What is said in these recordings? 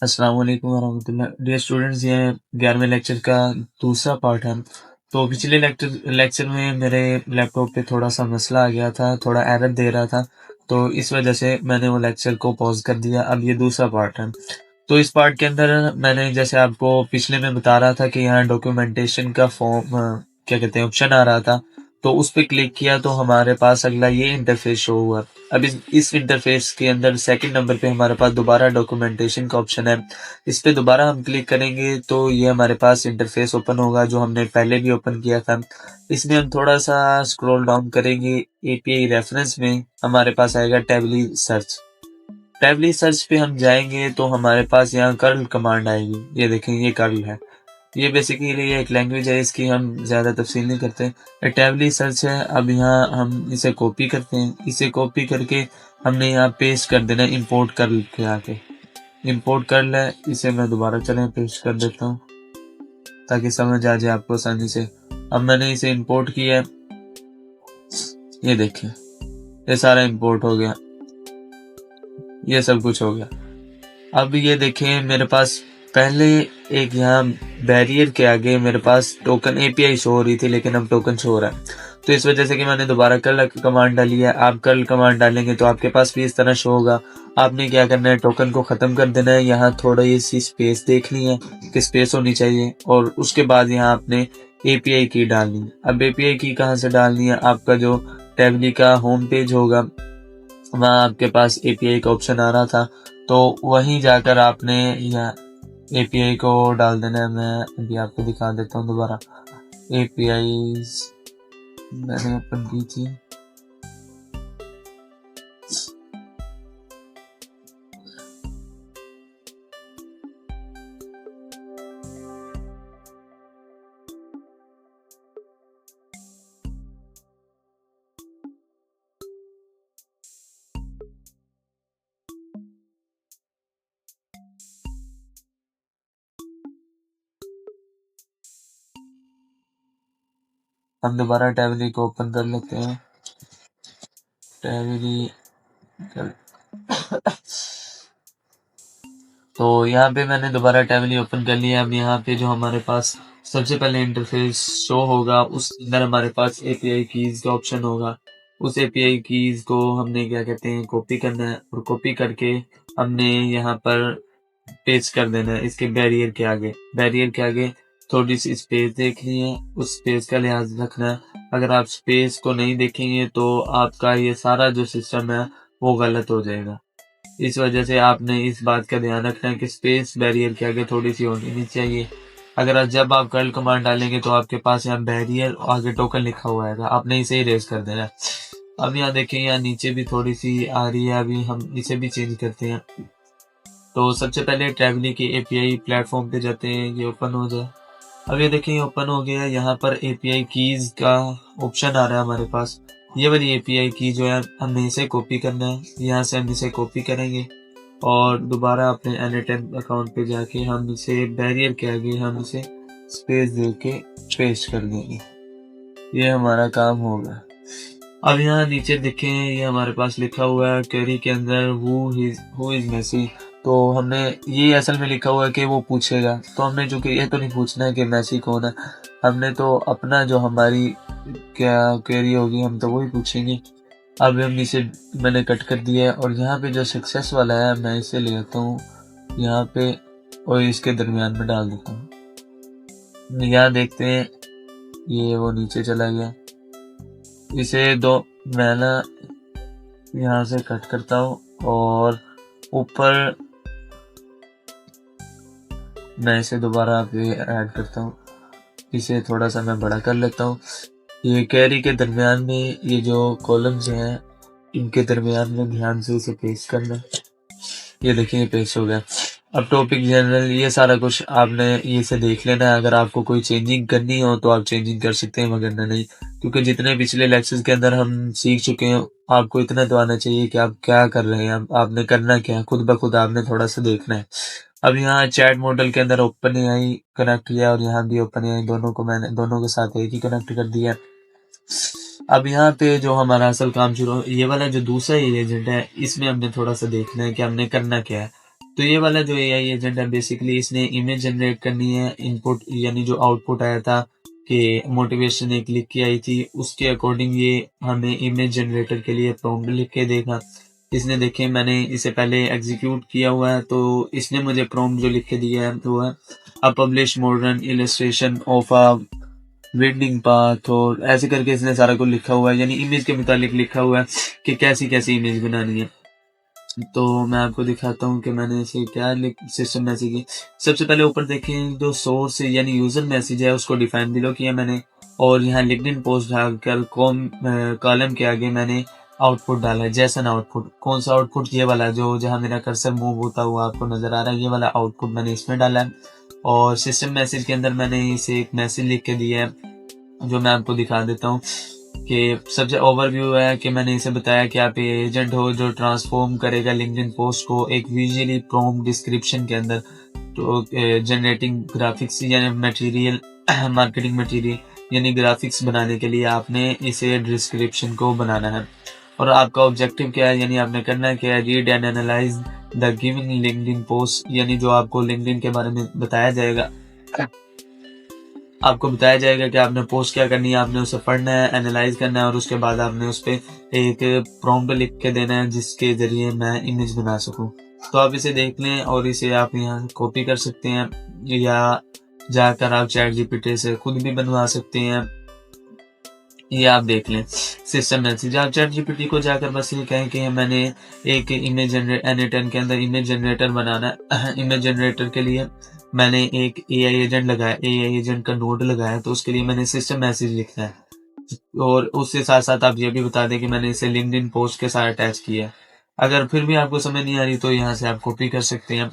अस्सलाम वालेकुम वरहमतुल्लाह। Dear students, ये 11वें लेक्चर का दूसरा पार्ट है। तो पिछले लेक्चर में मेरे लैपटॉप पे थोड़ा सा मसला आ गया था, थोड़ा एरर दे रहा था। तो इस वजह से मैंने वो लेक्चर को पॉज कर दिया। अब ये दूसरा पार्ट है। तो इस पार्ट के अंदर मैंने जैसे आपको पिछले में बता रहा था कि यहाँ डॉक्यूमेंटेशन का फॉर्म क्या कहते हैं ऑप्शन आ रहा था। तो उस पर क्लिक किया तो हमारे पास अगला ये इंटरफेस शो हुआ। अब इस इंटरफेस के अंदर सेकंड नंबर पे हमारे पास दोबारा डॉक्यूमेंटेशन का ऑप्शन है। इस पे दोबारा हम क्लिक करेंगे तो ये हमारे पास इंटरफेस ओपन होगा जो हमने पहले भी ओपन किया था। इसमें हम थोड़ा सा स्क्रॉल डाउन करेंगे। एपीआई रेफरेंस में हमारे पास आएगा टैबली सर्च। टैबली सर्च पे हम जाएंगे तो हमारे पास यहाँ कर्ल कमांड आएगी। ये देखें, ये कर्ल है। ये बेसिकली एक लैंग्वेज है, इसकी हम ज़्यादा तफसील नहीं करते। टैबली सर्च है। अब यहाँ हम इसे कॉपी करते हैं। इसे कॉपी करके हमने यहाँ पेस्ट कर देना है इंपोर्ट कर के आके। इंपोर्ट कर ले, इसे मैं दोबारा चलें पेस्ट कर देता हूँ ताकि समझ आ जाए आपको आसानी से। अब मैंने इसे इंपोर्ट किया है। ये देखिए, ये सारा इंपोर्ट हो गया, ये सब कुछ हो गया। अब ये देखें, मेरे पास पहले एक यहाँ बैरियर के आगे मेरे पास टोकन एपीआई शो हो रही थी, लेकिन अब टोकन शो हो रहा है। तो इस वजह से कि मैंने दोबारा कर्ल कमांड डाली है। आप कर्ल कमांड डालेंगे तो आपके पास भी इस तरह शो होगा। आपने क्या करना है, टोकन को ख़त्म कर देना है। यहाँ थोड़ी सी स्पेस देखनी है कि स्पेस होनी चाहिए, और उसके बाद यहाँ आपने एपीआई की डालनी है। अब एपीआई की कहाँ से डालनी है, आपका जो टैबली का होम पेज होगा वहाँ आपके पास एपीआई का ऑप्शन आ रहा था, तो वहीं जाकर आपने यहाँ एपीआई को डाल देना है। मैं अभी आपको दिखा देता हूँ दोबारा। एपीआई मैंने ओपन की थी। हम दोबारा टैबली को ओपन कर लेते हैं। टैबली तो यहाँ पे मैंने दोबारा टैबली ओपन कर लिया। अब यहाँ पे जो हमारे पास सबसे पहले इंटरफेस शो होगा, उस अंदर हमारे पास एपीआई कीज का ऑप्शन होगा। उस एपीआई कीज को हमने क्या कहते हैं कॉपी करना है, और कॉपी करके हमने यहाँ पर पेस्ट कर देना है इसके बैरियर के आगे। बैरियर के आगे थोड़ी सी स्पेस देखनी है, उस स्पेस का लिहाज रखना है। अगर आप स्पेस को नहीं देखेंगे तो आपका ये सारा जो सिस्टम है वो गलत हो जाएगा। इस वजह से आपने इस बात का ध्यान रखना है कि स्पेस बैरियर के आगे थोड़ी सी होनी नहीं चाहिए। अगर जब आप कर्ल कमांड डालेंगे तो आपके पास यहाँ बैरियर आगे टोकन लिखा हुआ है, आपने इसे इरेज कर देना है। अब यहाँ देखें, यहाँ नीचे भी थोड़ी सी आ रही है, अभी हम इसे भी चेंज करते हैं। तो सबसे पहले ट्रैवली की एपीआई प्लेटफॉर्म पे जाते हैं, ये ओपन हो जाए। अब ये देखें, ओपन हो गया। यहाँ पर एपीआई कीज का ऑप्शन आ रहा है हमारे पास। ये वाली एपीआई की जो है हमें इसे कॉपी करना है। यहाँ से हम इसे कॉपी करेंगे और दोबारा अपने N10 अकाउंट पे जाके हम इसे बैरियर के आगे हम इसे स्पेस दे के पेस्ट कर देंगे। ये हमारा काम होगा। अब यहाँ नीचे देखें, ये हमारे पास लिखा हुआ है क्वेरी के अंदर हु इज मेसी। तो हमने ये असल में लिखा हुआ है कि वो पूछेगा, तो हमने चूंकि ये तो नहीं पूछना है कि मेसी कौन है, हमने तो अपना जो हमारी क्या क्वेरी होगी हम तो वही पूछेंगे। अब हम इसे मैंने कट कर दिया है, और यहाँ पे जो सक्सेस वाला है मैं इसे ले आता हूँ यहाँ पे और इसके दरमियान में डाल देता हूँ। यहाँ देखते हैं, ये वो नीचे चला गया। इसे दो मैं ना यहाँ से कट करता हूँ और ऊपर मैं इसे दोबारा पे ऐड करता हूँ। इसे थोड़ा सा मैं बड़ा कर लेता हूँ। ये कैरी के दरमियान में ये जो कॉलम्स हैं इनके दरमियान में ध्यान से इसे पेस्ट करना। ये देखिए, ये पेस्ट हो गया। अब टॉपिक जनरल ये सारा कुछ आपने ये से देख लेना है। अगर आपको कोई चेंजिंग करनी हो तो आप चेंजिंग कर सकते हैं, मगर नहीं, क्योंकि जितने पिछले लेक्चर्स के अंदर हम सीख चुके हैं, आपको इतना तो आना चाहिए कि आप क्या कर रहे हैं, आपने करना क्या है, खुद ब खुद आपने थोड़ा सा देखना है। अब यहाँ चैट मॉडल के अंदर ओपन एआई कनेक्ट किया, और यहाँ भी ओपन एआई, दोनों को मैंने दोनों के साथ एक ही कनेक्ट कर दिया। अब यहाँ पे जो हमारा असल काम शुरू, ये वाला जो दूसरा एजेंट है इसमें हमने थोड़ा सा देखना है कि हमने करना क्या है। तो ये वाला जो एआई एजेंट है बेसिकली इसने इमेज जनरेट करनी है, इनपुट यानी जो आउटपुट आया था कि मोटिवेशन एक लिख के आई थी उसके अकॉर्डिंग ये हमें इमेज जनरेटर के लिए प्रॉम्प्ट लिख के देगा। इसने देखे मैंने इसे पहले एग्जीक्यूट किया हुआ है तो इसने मुझे प्रॉम्प्ट जो लिख के दिया है वो है अ publish modern illustration of a wedding path और ऐसे करके इसने सारा कुछ लिखा हुआ है, यानी इमेज के मुतालिक लिखा हुआ है कि कैसी कैसी इमेज बनानी है। तो मैं आपको दिखाता हूँ कि मैंने इसे क्या सिस्टम मैसेज की। सबसे पहले ऊपर देखें जो सोर्स यानी यूजर मैसेज है उसको डिफाइन बिलो किया मैंने और यहाँ लिंक्डइन पोस्ट डालकर कॉलम के आगे मैंने आउटपुट डाला है, जैसन आउटपुट। कौन सा आउटपुट? ये वाला जो जहाँ मेरा कर्सर मूव होता हुआ आपको नजर आ रहा है, ये वाला आउटपुट मैंने इसमें डाला है। और सिस्टम मैसेज के अंदर मैंने इसे एक मैसेज लिख के दिया है जो मैं आपको दिखा देता हूँ कि सबसे ओवरव्यू है कि मैंने इसे बताया कि आप एजेंट हो जो ट्रांसफॉर्म करेगा लिंक्डइन पोस्ट को एक विजुअली प्रॉम्प्ट डिस्क्रिप्शन के अंदर, तो जनरेटिंग ग्राफिक्स यानी मटेरियल मार्केटिंग मटेरियल यानी ग्राफिक्स बनाने के लिए आपने इसे डिस्क्रिप्शन को बनाना है। और आपका ऑब्जेक्टिव क्या है, यानी आपने करना क्या है, read and analyse the giving LinkedIn post, यानी जो आपको लिंक्डइन के बारे में बताया जाएगा, आपको बताया जाएगा कि आपने पोस्ट क्या करनी है, आपने उसे पढ़ना है, एनालाइज करना है और उसके बाद आपने उस पर एक प्रॉम्प्ट लिख के देना है जिसके जरिए मैं इमेज बना सकूं। तो आप इसे देख लें और इसे आप यहाँ कॉपी कर सकते हैं या जाकर आप चैट जीपीटी से खुद भी बनवा सकते हैं। ये आप देख लें सिस्टम मैसेज। आप चैट जीपीटी को जाकर बस ये कहें कि मैंने एक इमेज जनरेटर के अंदर इमेज जनरेटर बनाना है। इमेज जनरेटर के लिए मैंने एक एआई एजेंट लगाया, एआई एजेंट का नोड लगाया, तो उसके लिए मैंने सिस्टम मैसेज लिखना है और उसके साथ साथ आप ये भी बता दें कि मैंने इसे लिंक्डइन पोस्ट के साथ अटैच किया है। अगर फिर भी आपको समझ नहीं आ रही तो यहाँ से आप कॉपी कर सकते हैं,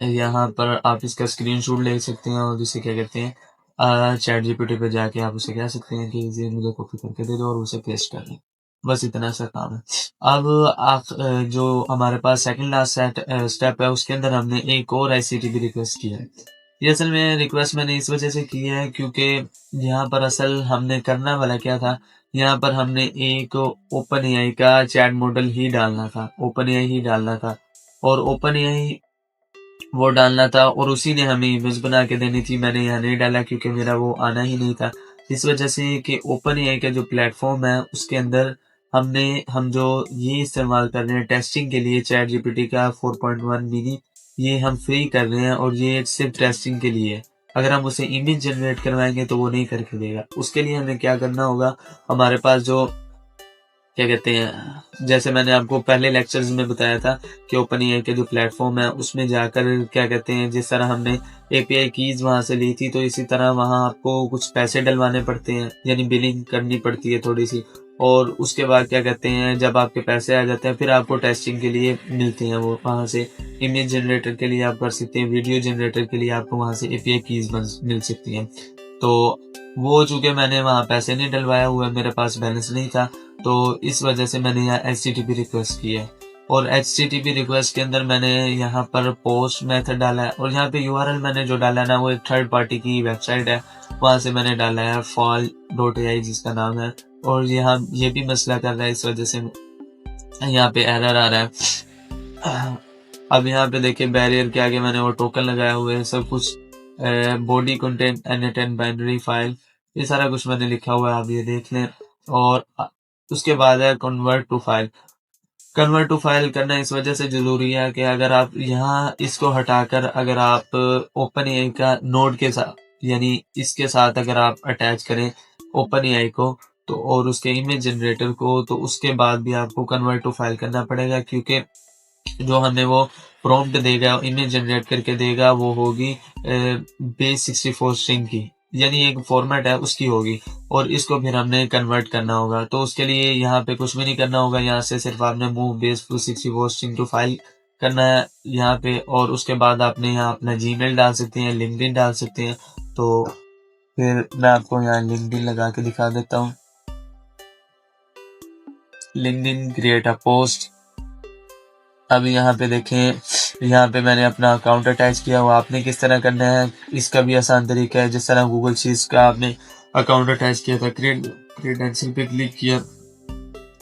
यहाँ पर आप इसका स्क्रीनशॉट ले सकते हैं और इसे क्या कहते हैं चैट जीपीटी पे जाके आप उसे कह सकते हैं कि इसे मुझे कॉपी करके दे दो और उसे पेस्ट कर दें। बस इतना सा काम है। अब आप जो हमारे पास सेकंड लास्ट स्टेप है उसके अंदर हमने एक और आईसीटीपी रिक्वेस्ट किया है। ये असल में रिक्वेस्ट मैंने इस वजह से की है क्योंकि यहाँ पर असल हमने करना वाला क्या था, यहाँ पर हमने एक ओपन एआई का चैट मॉडल ही डालना था, ओपन एआई ही डालना था और ओपन एआई वो डालना था और उसी ने हमें इमेज बना के देनी थी। मैंने यहाँ नहीं डाला क्योंकि मेरा वो आना ही नहीं था, इस वजह से कि ओपन एआई का जो प्लेटफॉर्म है उसके अंदर हम जो ये इस्तेमाल कर रहे हैं टेस्टिंग के लिए चैट जीपीटी का 4.1 मिनी, ये हम फ्री कर रहे हैं और ये सिर्फ टेस्टिंग के लिए है। अगर हम उसे इमेज जनरेट करवाएंगे तो वो नहीं करके देगा। उसके लिए हमें क्या करना होगा, हमारे पास जो क्या कहते हैं, जैसे मैंने आपको पहले लेक्चर्स में बताया था कि ओपन एआई के जो प्लेटफॉर्म है उसमें जाकर क्या कहते हैं, जिस तरह हमने एपीआई कीज वहां से ली थी तो इसी तरह वहां आपको कुछ पैसे डलवाने पड़ते हैं, यानी बिलिंग करनी पड़ती है थोड़ी सी। और उसके बाद क्या कहते हैं, जब आपके पैसे आ जाते हैं फिर आपको टेस्टिंग के लिए मिलते हैं वो वहां से। इमेज जनरेटर के लिए आप कर सकते हैं, वीडियो जनरेटर के लिए आपको वहां से एपीआई कीज मिल सकती हैं। तो वो चूंकि मैंने वहां पैसे नहीं डलवाया हुआ, मेरे पास बैलेंस नहीं था, तो इस वजह से मैंने यहाँ HTTP रिक्वेस्ट की है। और HTTP रिक्वेस्ट के अंदर मैंने यहाँ पर पोस्ट मेथड डाला है और यहाँ पे यूआरएल मैंने जो डाला है ना वो एक थर्ड पार्टी की वेबसाइट है, वहां से मैंने डाला है fall.ai जिसका नाम है। और यहाँ ये भी मसला कर रहा है, इस वजह से यहाँ पे एरर आ रहा है। अब यहाँ पे देखिए बैरियर के आगे मैंने वो टोकन लगाया हुआ है, सब कुछ body content an binary file, ये सारा कुछ मैंने लिखा हुआ है, आप ये देख लें। और उसके बाद है convert to file. Convert to file करना इस वजह से जरूरी है कि अगर आप यहाँ इसको हटाकर अगर आप ओपन एआई का नोड के साथ यानी इसके साथ अगर आप अटैच करें ओपन एआई को तो और उसके इमेज जनरेटर को, तो उसके बाद भी आपको कन्वर्ट टू फाइल करना पड़ेगा क्योंकि जो हमें वो प्रॉम्प्ट देगा इमेज जनरेट करके देगा वो होगी बेस 64 स्ट्रिंग की, यानी एक फॉर्मेट है उसकी होगी और इसको फिर हमने कन्वर्ट करना होगा। तो उसके लिए यहाँ पे कुछ भी नहीं करना होगा, यहाँ से सिर्फ आपने move base to 64 string to file करना है यहाँ पे और उसके बाद आपने यहाँ अपना जीमेल डाल सकते हैं, लिंक्डइन डाल सकते हैं। तो फिर मैं आपको यहाँ लिंक्डइन लगा के दिखा देता हूँ। LinkedIn create a post. अब यहाँ पे देखें, यहाँ पे मैंने अपना अकाउंट अटैच किया हुआ, आपने किस तरह करना है इसका भी आसान तरीका है। जिस तरह गूगल शीट्स का आपने अकाउंट अटैच किया था, क्रिएडेंशियल पे क्लिक किया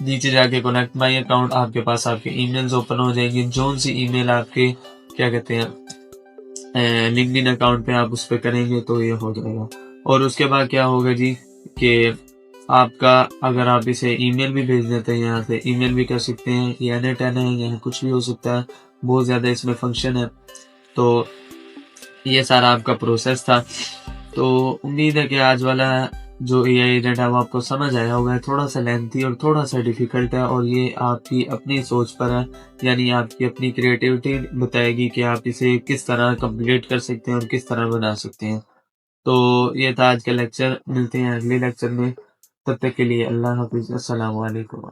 नीचे जाके कनेक्ट माई अकाउंट, आपके पास आपके ईमेल्स ओपन हो जाएंगे। जो सी ईमेल आपके क्या कहते हैं लिंक्डइन अकाउंट पे आप उस पर करेंगे तो ये हो जाएगा। और उसके बाद क्या होगा जी कि आपका अगर आप इसे ईमेल भी भेज देते हैं, यहाँ से ईमेल भी कर सकते हैं, ये N8N है, यहाँ कुछ भी हो सकता है, बहुत ज़्यादा इसमें फंक्शन है। तो ये सारा आपका प्रोसेस था। तो उम्मीद है कि आज वाला जो एआई एजेंट है वो आपको समझ आया होगा। थोड़ा सा लेंथी और थोड़ा सा डिफिकल्ट है, और ये आपकी अपनी सोच पर है, यानी आपकी अपनी क्रिएटिविटी बताएगी कि आप इसे किस तरह कंप्लीट कर सकते हैं और किस तरह बना सकते हैं। तो ये था आज का लेक्चर, मिलते हैं अगले लेक्चर में। तब तक के लिए अल्लाह हाफिज़, अस्सलाम वालेकुम।